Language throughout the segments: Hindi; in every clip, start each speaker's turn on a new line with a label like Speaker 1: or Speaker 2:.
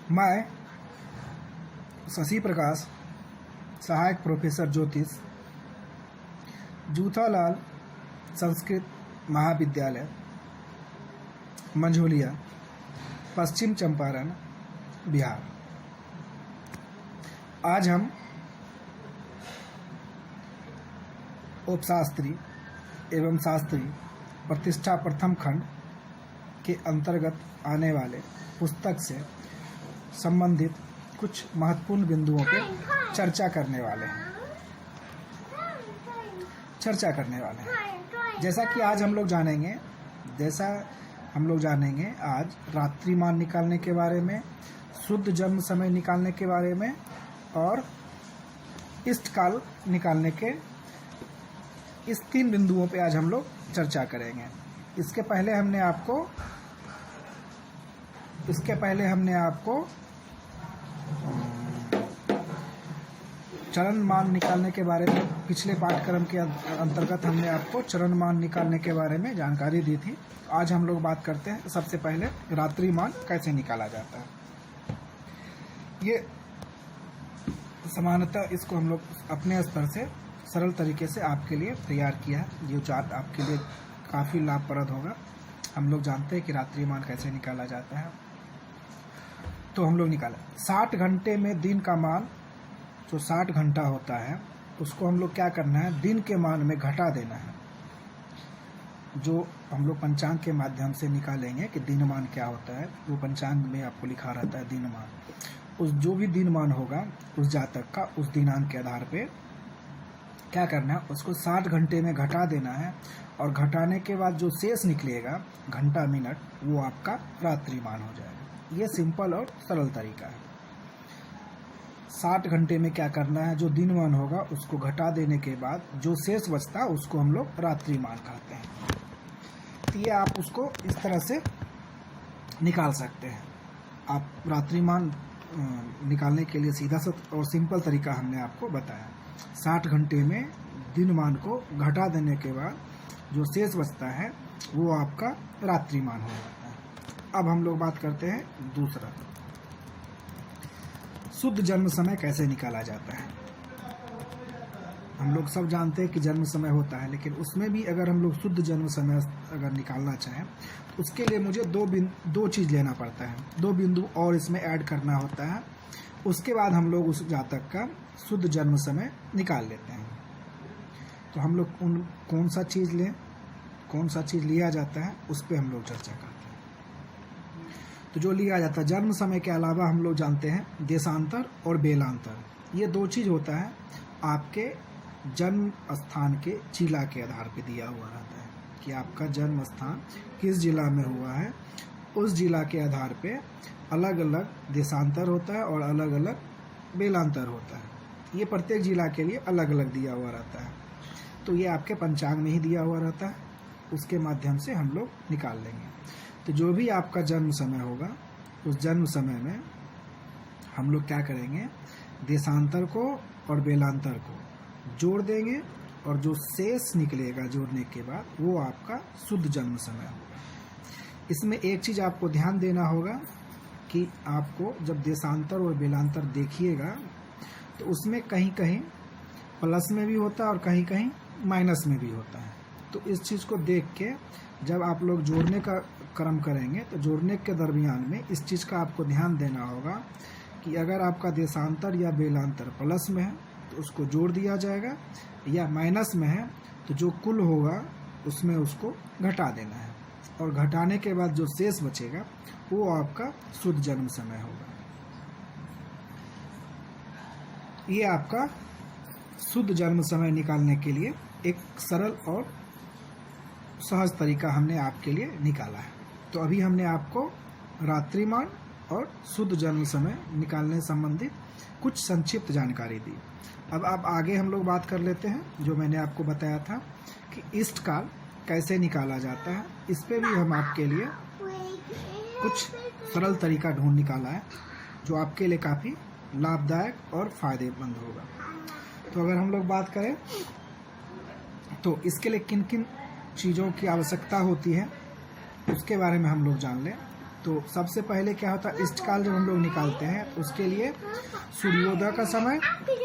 Speaker 1: मैं शशि प्रकाश, सहायक प्रोफेसर ज्योतिष, जूथालाल संस्कृत महाविद्यालय, मंझोलिया, पश्चिम चंपारण, बिहार। आज हम उपशास्त्री एवं शास्त्री प्रतिष्ठा प्रथम खंड के अंतर्गत आने वाले पुस्तक से संबंधित कुछ महत्वपूर्ण बिंदुओं पर चर्चा करने वाले हैं। जैसा कि आज हम लोग जानेंगे आज रात्रिमान निकालने के बारे में, शुद्ध जन्म समय निकालने के बारे में और इष्टकाल निकालने के इस 3 बिंदुओं पे आज हम लोग चर्चा करेंगे। इसके पहले हमने आपको चरणमान निकालने के बारे में, पिछले पाठ्यक्रम के अंतर्गत हमने आपको चरणमान निकालने के बारे में जानकारी दी थी। आज हम लोग बात करते हैं सबसे पहले रात्रिमान कैसे निकाला जाता है। ये सामान्यतः इसको हम लोग अपने स्तर से सरल तरीके से आपके लिए तैयार किया है, जो चार्ट आपके लिए काफ़ी लाभप्रद होगा। हम लोग जानते हैं कि रात्रिमान कैसे निकाला जाता है, तो हम लोग निकालें 60 घंटे में दिन का मान, जो 60 घंटा होता है उसको हम लोग क्या करना है, दिन के मान में घटा देना है। जो हम लोग पंचांग के माध्यम से निकालेंगे कि दिनमान क्या होता है, वो पंचांग में आपको लिखा रहता है दिनमान। उस जो भी दिनमान होगा उस जातक का, उस दिनांक के आधार पे क्या करना है, उसको 60 घंटे में घटा देना है और घटाने के बाद जो शेष निकलेगा घंटा मिनट, वो आपका रात्रिमान हो जाएगा। ये सिंपल और सरल तरीका है। 60 घंटे में क्या करना है, जो दिनमान होगा उसको घटा देने के बाद जो शेष बचता है उसको हम लोग रात्रिमान कहते हैं। तो ये आप उसको इस तरह से निकाल सकते हैं। आप रात्रिमान निकालने के लिए सीधा सा और सिंपल तरीका हमने आपको बताया। 60 घंटे में दिनमान को घटा देने के बाद जो शेष बचता है वो आपका रात्रिमान हो जाता है। अब हम लोग बात करते हैं दूसरा, शुद्ध जन्म समय कैसे निकाला जाता है। हम लोग सब जानते हैं कि जन्म समय होता है, लेकिन उसमें भी अगर हम लोग शुद्ध जन्म समय अगर निकालना चाहें तो उसके लिए मुझे दो चीज़ लेना पड़ता है, 2 बिंदु और इसमें ऐड करना होता है। उसके बाद हम लोग उस जातक का शुद्ध जन्म समय निकाल लेते हैं। तो हम लोग कौन सा चीज़ लिया जाता है उस पर हम लोग चर्चा करते हैं। तो जो लिया जाता है जन्म समय के अलावा हम लोग जानते हैं देशांतर और बेलांतर। ये 2 चीज़ होता है, आपके जन्म स्थान के जिला के आधार पे दिया हुआ रहता है कि आपका जन्म स्थान किस जिला में हुआ है। उस जिला के आधार पे अलग अलग देशांतर होता है और अलग अलग बेलांतर होता है। ये प्रत्येक जिला के लिए अलग अलग दिया हुआ रहता है। तो ये आपके पंचांग में ही दिया हुआ रहता है, उसके माध्यम से हम लोग निकाल लेंगे। तो जो भी आपका जन्म समय होगा उस जन्म समय में हम लोग क्या करेंगे, देशांतर को और बेलांतर को जोड़ देंगे और जो शेष निकलेगा जोड़ने के बाद वो आपका शुद्ध जन्म समय होगा। इसमें एक चीज़ आपको ध्यान देना होगा कि आपको जब देशांतर और बेलांतर देखिएगा तो उसमें कहीं कहीं प्लस में भी होता है और कहीं कहीं माइनस में भी होता है। तो इस चीज़ को देख के जब आप लोग जोड़ने का क्रम करेंगे तो जोड़ने के दरमियान में इस चीज़ का आपको ध्यान देना होगा कि अगर आपका देशांतर या बेलांतर प्लस में है तो उसको जोड़ दिया जाएगा, या माइनस में है तो जो कुल होगा उसमें उसको घटा देना है और घटाने के बाद जो शेष बचेगा वो आपका शुद्ध जन्म समय होगा। ये आपका शुद्ध जन्म समय निकालने के लिए एक सरल और सहज तरीका हमने आपके लिए निकाला है। तो अभी हमने आपको रात्रिमान और शुद्ध जन्म समय निकालने संबंधित कुछ संक्षिप्त जानकारी दी। अब आप आगे हम लोग बात कर लेते हैं, जो मैंने आपको बताया था कि इष्टकाल कैसे निकाला जाता है। इस पे भी हम आपके लिए कुछ सरल तरीका ढूंढ निकाला है जो आपके लिए काफ़ी लाभदायक और फ़ायदेमंद होगा। तो अगर हम लोग बात करें तो इसके लिए किन किन चीज़ों की आवश्यकता होती है उसके बारे में हम लोग जान लें। तो सबसे पहले क्या होता है, इष्टकाल जब हम लोग निकालते हैं उसके लिए सूर्योदय का समय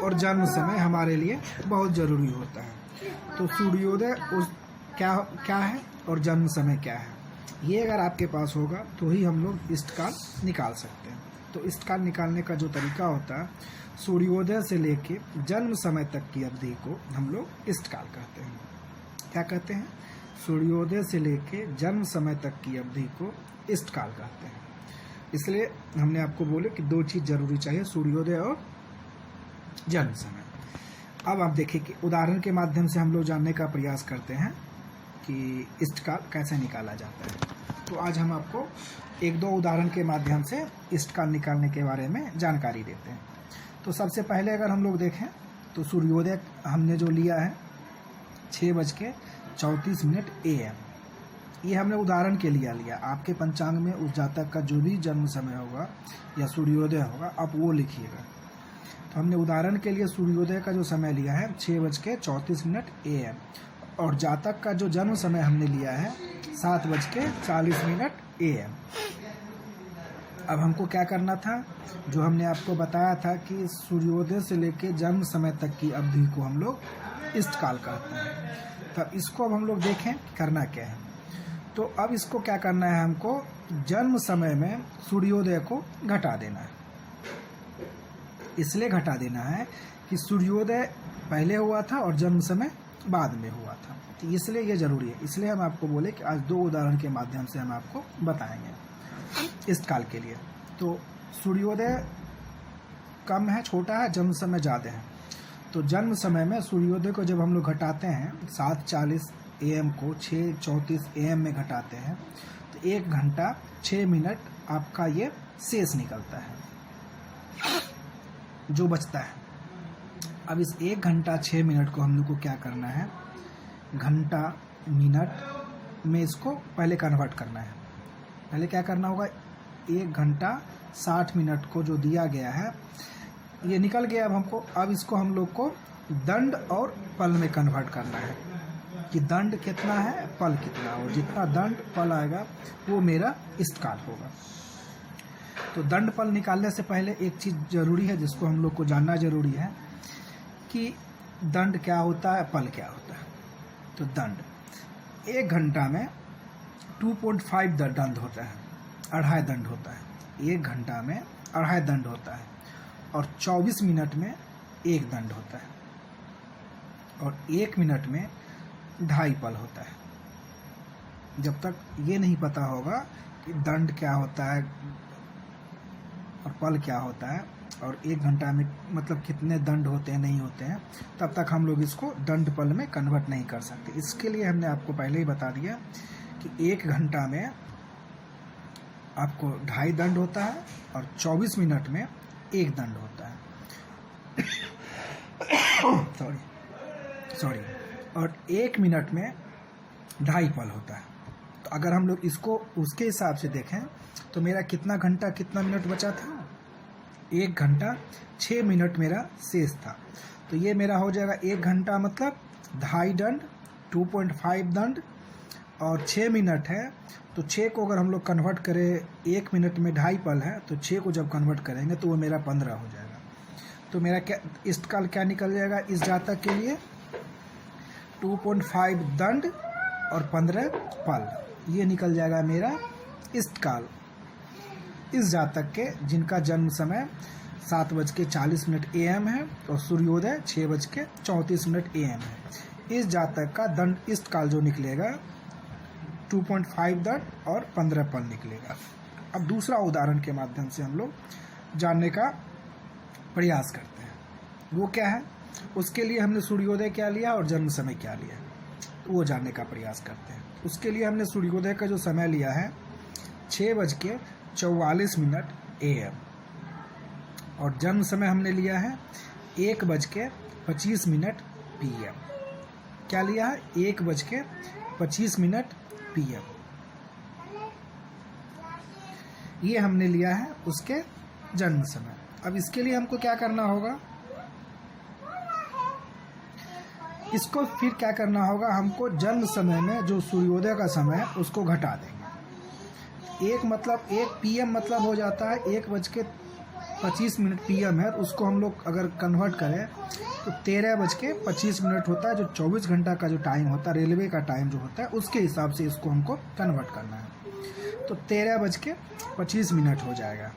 Speaker 1: और जन्म समय हमारे लिए बहुत ज़रूरी होता है। तो सूर्योदय उस क्या है और जन्म समय क्या है, ये अगर आपके पास होगा तो ही हम लोग इष्टकाल निकाल सकते हैं। तो इष्टकाल निकालने का जो तरीका होता है, सूर्योदय से लेके जन्म समय तक की अवधि को हम लोग इष्टकाल कहते हैं। क्या कहते हैं? सूर्योदय से लेके जन्म समय तक की अवधि को इष्टकाल कहते हैं। इसलिए हमने आपको बोले कि दो चीज़ जरूरी चाहिए, सूर्योदय और जन्म समय। अब आप देखिए कि उदाहरण के माध्यम से हम लोग जानने का प्रयास करते हैं कि इष्टकाल कैसे निकाला जाता है। तो आज हम आपको एक दो उदाहरण के माध्यम से इष्टकाल निकालने के बारे में जानकारी देते हैं। तो सबसे पहले अगर हम लोग देखें तो सूर्योदय हमने जो लिया है 6:34 AM, ये हमने उदाहरण के लिए लिया। आपके पंचांग में उस जातक का जो भी जन्म समय होगा या सूर्योदय होगा आप वो लिखिएगा। तो हमने उदाहरण के लिए सूर्योदय का जो समय लिया है 6:34 AM और जातक का जो जन्म समय हमने लिया है 7:40 AM। अब हमको क्या करना था, जो हमने आपको बताया था कि सूर्योदय से लेकर जन्म समय तक की अवधि को हम लोग इष्टकाल कहते हैं। तब इसको अब हम लोग देखें करना क्या है। तो अब इसको क्या करना है, हमको जन्म समय में सूर्योदय को घटा देना है। इसलिए घटा देना है कि सूर्योदय पहले हुआ था और जन्म समय बाद में हुआ था, तो इसलिए ये जरूरी है। इसलिए हम आपको बोले कि आज दो उदाहरण के माध्यम से हम आपको बताएंगे इष्टकाल के लिए। तो सूर्योदय कम है, छोटा है, जन्म समय ज़्यादा है। तो जन्म समय में सूर्योदय को जब हम लोग घटाते हैं 7:40 AM को 6:34 AM में घटाते हैं तो 1 घंटा 6 मिनट आपका ये शेष निकलता है जो बचता है। अब इस 1 घंटा 6 मिनट को हम लोग को क्या करना है, घंटा मिनट में इसको पहले कन्वर्ट करना है। पहले क्या करना होगा, 1 घंटा 60 मिनट को जो दिया गया है ये निकल गया। अब इसको हम लोग को दंड और पल में कन्वर्ट करना है कि दंड कितना है, पल कितना, और जितना दंड पल आएगा वो मेरा इष्टकाल होगा। तो दंड पल निकालने से पहले एक चीज़ जरूरी है जिसको हम लोग को जानना जरूरी है कि दंड क्या होता है, पल क्या होता है। तो दंड 1 घंटा में 2.5 दंड होता है, 2.5 दंड होता है। 1 घंटा में 2.5 दंड होता है और 24 मिनट में 1 दंड होता है और 1 मिनट में 2.5 पल होता है। जब तक ये नहीं पता होगा कि दंड क्या होता है और पल क्या होता है और 1 घंटा में मतलब कितने दंड होते हैं नहीं होते हैं, तब तक हम लोग इसको दंड पल में कन्वर्ट नहीं कर सकते। इसके लिए हमने आपको पहले ही बता दिया कि 1 घंटा में आपको 2.5 दंड होता है और 24 मिनट में 1 दंड होता है। सॉरी और 1 मिनट में 2.5 पल होता है। तो अगर हम लोग इसको उसके हिसाब से देखें तो मेरा कितना घंटा कितना मिनट बचा था, 1 घंटा 6 मिनट मेरा शेष था। तो ये मेरा हो जाएगा 1 घंटा मतलब 2.5 दंड, 2.5 दंड और 6 मिनट है। तो 6 को अगर हम लोग कन्वर्ट करें, 1 मिनट में 2.5 पल है तो 6 को जब कन्वर्ट करेंगे तो वो मेरा 15 हो जाएगा। तो मेरा क्या इष्टकाल क्या निकल जाएगा इस जातक के लिए, 2.5 दंड और 15 पल, ये निकल जाएगा मेरा इष्टकाल इस जातक के जिनका जन्म समय 7:40 AM है और सूर्योदय 6:34 AM है। इस जातक का दंड इष्टकाल जो निकलेगा 2.5 दंड और 15 पल निकलेगा। अब दूसरा उदाहरण के माध्यम से हम लोग जानने का प्रयास करते हैं, वो क्या है। उसके लिए हमने सूर्योदय क्या लिया और जन्म समय क्या लिया वो जानने का प्रयास करते हैं। उसके लिए हमने सूर्योदय का जो समय लिया है 6:44 AM और जन्म समय हमने लिया है 1:25 PM। क्या लिया है, 1:25 PM। ये हमने लिया है उसके जन्म समय। अब इसके लिए हमको क्या करना होगा, इसको फिर क्या करना होगा, हमको जन्म समय में जो सूर्योदय का समय है उसको घटा देंगे। एक PM मतलब हो जाता है 1:25 PM है, तो उसको हम लोग अगर कन्वर्ट करें तो 13:25 होता है, जो 24 घंटा का जो टाइम होता है, रेलवे का टाइम जो होता है उसके हिसाब से इसको हमको कन्वर्ट करना है। तो 13:25 हो जाएगा।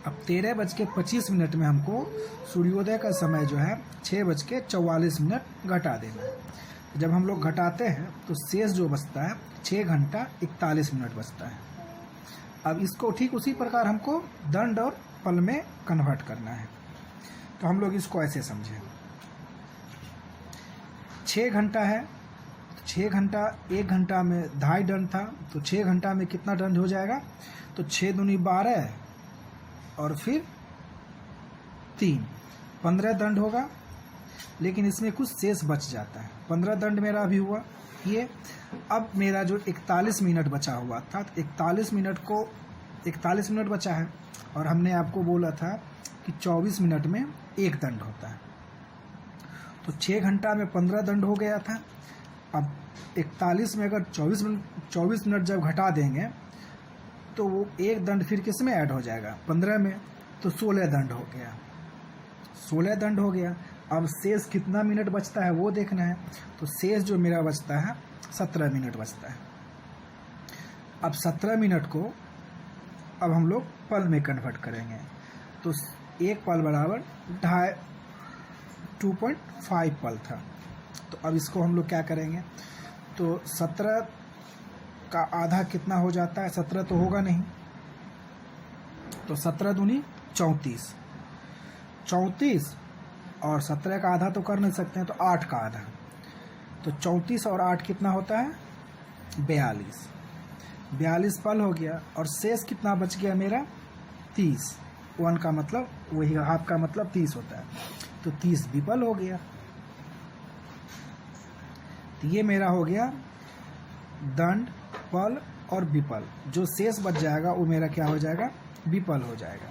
Speaker 1: अब 13:25 में हमको सूर्योदय का समय जो है 6:44 घटा देना है। जब हम लोग घटाते हैं तो शेष जो बचता है 6 घंटा 41 मिनट बचता है। अब इसको ठीक उसी प्रकार हमको दंड और पल में कन्वर्ट करना है। तो हम लोग इसको ऐसे समझें, 6 घंटा है, 6 घंटा, 1 घंटा में 2.5 दंड था, तो 6 घंटा में कितना दंड हो जाएगा? तो 6 दूनी 12 और फिर 3, 15 दंड होगा। लेकिन इसमें कुछ शेष बच जाता है। 15 दंड मेरा अभी हुआ ये। अब मेरा जो 41 मिनट बचा हुआ था, तो 41 मिनट बचा है, और हमने आपको बोला था कि 24 मिनट में 1 दंड होता है। तो 6 घंटा में 15 दंड हो गया था। अब 41 में अगर 24 मिनट जब घटा देंगे तो वो 1 दंड फिर किस में ऐड हो जाएगा? 15 में। तो 16 दंड हो गया। 16 दंड हो गया। अब शेष कितना मिनट बचता है वो देखना है। तो शेष जो मेरा बचता है 17 मिनट बचता है। अब 17 मिनट को अब हम लोग पल में कन्वर्ट करेंगे। तो 1 पल बराबर 2.5 पल था। तो अब इसको हम लोग क्या करेंगे? तो 17 का आधा कितना हो जाता है? 17 तो होगा नहीं, तो 17 दूनी 34, 34 और 17 का आधा तो कर नहीं सकते हैं, तो 8 का आधा। तो 34 और 8 कितना होता है? 42। 42 पल हो गया। और शेष कितना बच गया मेरा? 30। 1 का मतलब वही, हाफ का मतलब 30 होता है, तो 30 विपल हो गया। तो ये मेरा हो गया दंड, पल और विपल। जो शेष बच जाएगा वो मेरा क्या हो जाएगा? विपल हो जाएगा।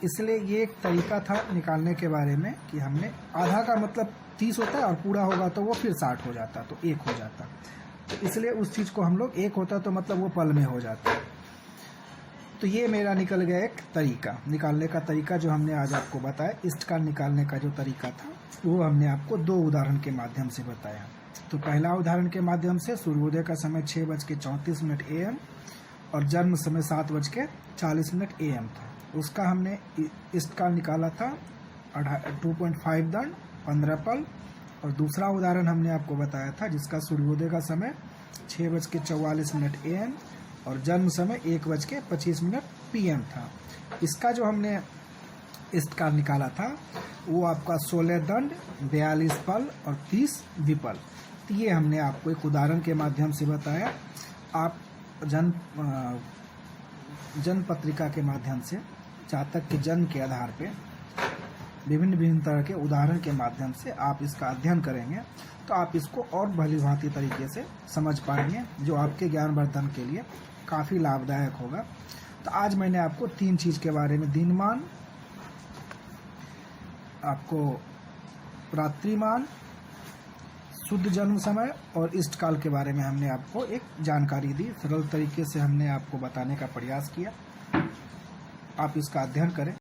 Speaker 1: इसलिए ये एक तरीका था निकालने के बारे में कि हमने आधा का मतलब 30 होता है और पूरा होगा तो वो फिर 60 हो जाता, तो 1 हो जाता। तो इसलिए उस चीज़ को हम लोग 1 होता तो मतलब वो पल में हो जाता। तो ये मेरा निकल गया एक तरीका, निकालने का तरीका जो हमने आज आपको बताया। इष्टकाल निकालने का जो तरीका था वो हमने आपको 2 उदाहरण के माध्यम से बताया। तो पहला उदाहरण के माध्यम से सूर्योदय का समय 6:34 AM और जन्म समय 7:40 AM था। उसका हमने इष्टकाल निकाला था 2.5 दंड, 15 पल। और दूसरा उदाहरण हमने आपको बताया था जिसका सूर्योदय का समय 6:44 AM और जन्म समय 1:25 PM था। इसका जो हमने इष्टकाल निकाला था वो आपका 16 दंड, 42 पल और 30 विपल। तो ये हमने आपको एक उदाहरण के माध्यम से बताया। आप जन्म पत्रिका के माध्यम से जातक के जन्म के आधार पे विभिन्न तरह के उदाहरण के माध्यम से आप इसका अध्ययन करेंगे तो आप इसको और भली भांति तरीके से समझ पाएंगे, जो आपके ज्ञानवर्धन के लिए काफ़ी लाभदायक होगा। तो आज मैंने आपको 3 चीज़ के बारे में, दिनमान, आपको रात्रिमान, शुद्ध जन्म समय और इष्टकाल के बारे में हमने आपको एक जानकारी दी। सरल तरीके से हमने आपको बताने का प्रयास किया। आप इसका अध्ययन करें।